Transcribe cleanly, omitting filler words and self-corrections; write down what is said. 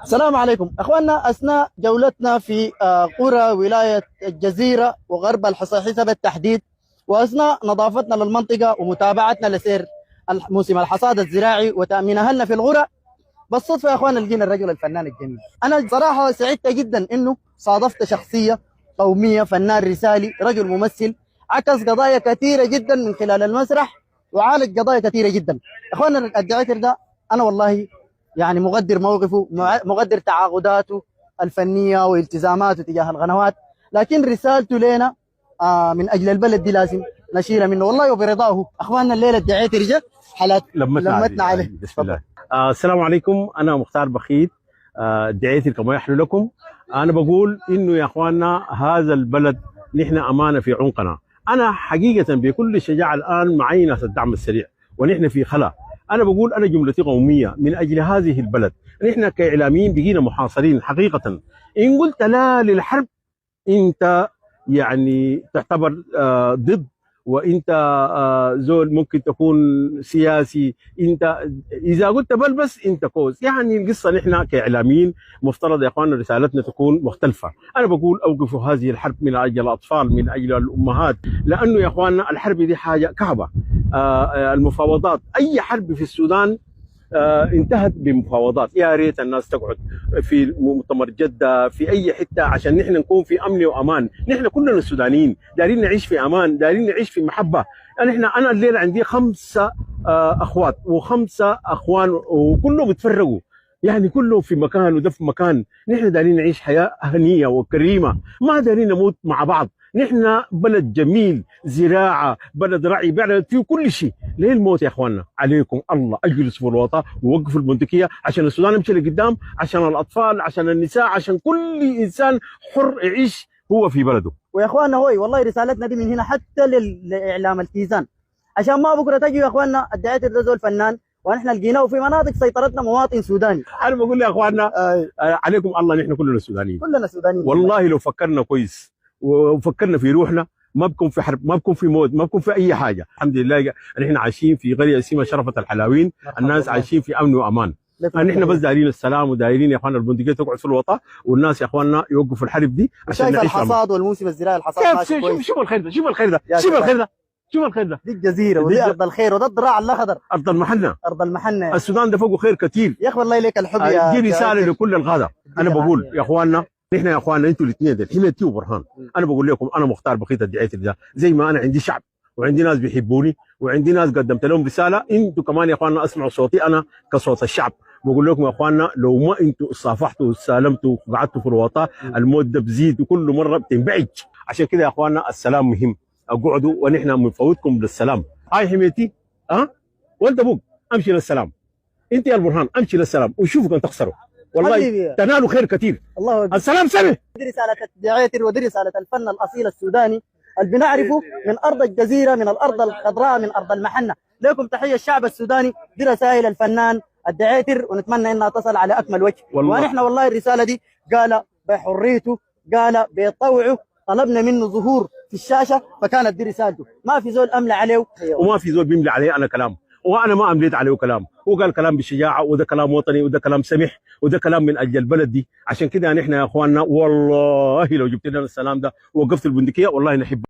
السلام عليكم اخواننا. اثناء جولتنا في قرى ولايه الجزيره وغرب الحصيحه بالتحديد، واثناء نظافتنا للمنطقه ومتابعتنا لسير موسم الحصاد الزراعي وتامين اهلنا في الغرى، بالصدفه يا اخواننا لقينا الرجل الفنان الجميل. انا صراحه سعدت جدا انه صادفت شخصيه قوميه، فنان رسالي، رجل ممثل، عكس قضايا كثيره جدا من خلال المسرح وعالج قضايا كثيره جدا. اخواننا الدعيتر ده انا والله يعني مقدر موقفه، مقدر تعاقداته الفنيه والتزاماته تجاه القنوات، لكن رسالته لنا من اجل البلد دي لازم نشيلها منه والله وبرضاه. اخواننا الليله الدعيتر جا حالات لمتنا عليه. بسم الله. السلام عليكم، انا مختار بخيت الدعيتر كما يحلو لكم. انا بقول انه يا اخواننا هذا البلد نحن امانه في عنقنا. انا حقيقه بكل شجاعه الان معي ناس الدعم السريع ونحن في خلا. انا بقول انا جملتي قوميه من اجل هذه البلد. نحن كاعلاميين بقينا محاصرين حقيقه. ان قلت لا للحرب انت يعني تعتبر ضد، وانت زول ممكن تكون سياسي. انت اذا قلت بل بس انت كوز. يعني القصه نحن كاعلاميين مفترض يا اخواننا رسالتنا تكون مختلفه. انا بقول اوقفوا هذه الحرب من اجل الاطفال، من اجل الامهات، لانه يا اخواننا الحرب دي حاجه كعبه. المفاوضات، اي حرب في السودان انتهت بمفاوضات. يا ريت الناس تقعد في مؤتمر جده في اي حته عشان نحن نكون في امن وامان. نحن كلنا السودانيين دايرين نعيش في امان، دايرين نعيش في محبه. انا الليله عندي 5 اخوات و5 اخوان وكلهم اتفرقوا، يعني كلهم في مكان وده في مكان. نحن دايرين نعيش حياه هنيه وكريمه، ما دايرين نموت مع بعض. نحن بلد جميل، زراعه، بلد رعي، بلد فيه كل شيء. ليه الموت يا اخواننا؟ عليكم الله اجلسوا في الوطن ووقفوا البندقيه عشان السودان يمشي لقدام، عشان الاطفال، عشان النساء، عشان كل انسان حر يعيش هو في بلده. ويا اخواننا هوي والله رسالتنا دي من هنا حتى لاعلام الكيزان، عشان ما بكره تجوا يا اخواننا الدعيتر ده زول فنان ونحن لقيناه في مناطق سيطرتنا مواطن سوداني. انا بقول يا اخواننا عليكم الله، نحن كلنا سودانيين، كلنا سودانيين والله. لو فكرنا كويس وفكرنا في روحنا ما بكون في حرب، ما بكون في موت، ما بكون في اي حاجه. الحمد لله نحن عايشين في قريه اسمها شرفه الحلاوين. الناس عايشين في امن وامان. نحن بس دايرين السلام ودايرين يا اخواننا البندقيه تقعد في الوطن، والناس يا اخواننا يوقفوا الحرب دي عشان نعيش الحصاد والموسم الزراعي. الحصاد ماشي كويس. شوف الخير ده، شوف الخير ده، شوف الخير ده، شوف الخير ده. دي الجزيره ودي ارض الخير وده الضراع الاخضر، ارض المحنه، ارض المحنه. السودان ده فوقه خير كثير يا اخي والله ليك الحب يا دي رساله لكل الغادة. انا بقول يا اخواننا نحن يا اخواننا انتوا الاثنين دول حميتي وبرهان. انا بقول لكم انا مختار بخيت الدعيتر ده، زي ما انا عندي شعب وعندي ناس بيحبوني وعندي ناس قدمت لهم رساله، انتوا كمان يا اخواننا اسمعوا صوتي انا كصوت الشعب. بقول لكم يا اخواننا لو ما انتوا صافحتوا وسالمتوا وقعدتوا في الوطن الموت ده بزيد وكل مره بتنبعج. عشان كده يا اخواننا السلام مهم. اقعدوا ونحن بنفوتكم للسلام. هاي حميتي وانت ابوك امشي للسلام. انت يا البرهان امشي للسلام وشوفوا ان تخسروا والله تنالوا خير كثير. الله أكبر. السلام سمع. دي رساله الدعيتر ودي رساله الفن الاصيل السوداني اللي بنعرفه من ارض الجزيره، من الارض الخضراء، من ارض المحنه. لكم تحيه الشعب السوداني. دي رسائل الفنان الدعيتر ونتمنى انها تصل على اكمل وجه. ونحن والله الرساله دي قال بحريته، قال بطوعه، طلبنا منه ظهور في الشاشه، فكانت دي رسالته. ما في زول املى عليه وما في زول بيملى عليه انا كلام، وانا ما امليت عليه كلام. هو قال كلام بشجاعه، وده كلام وطني، وده كلام سمح، وده كلام من اجل البلد دي. عشان كده نحن يا اخواننا والله لو جبت لنا السلام ده ووقفت البندقيه والله نحب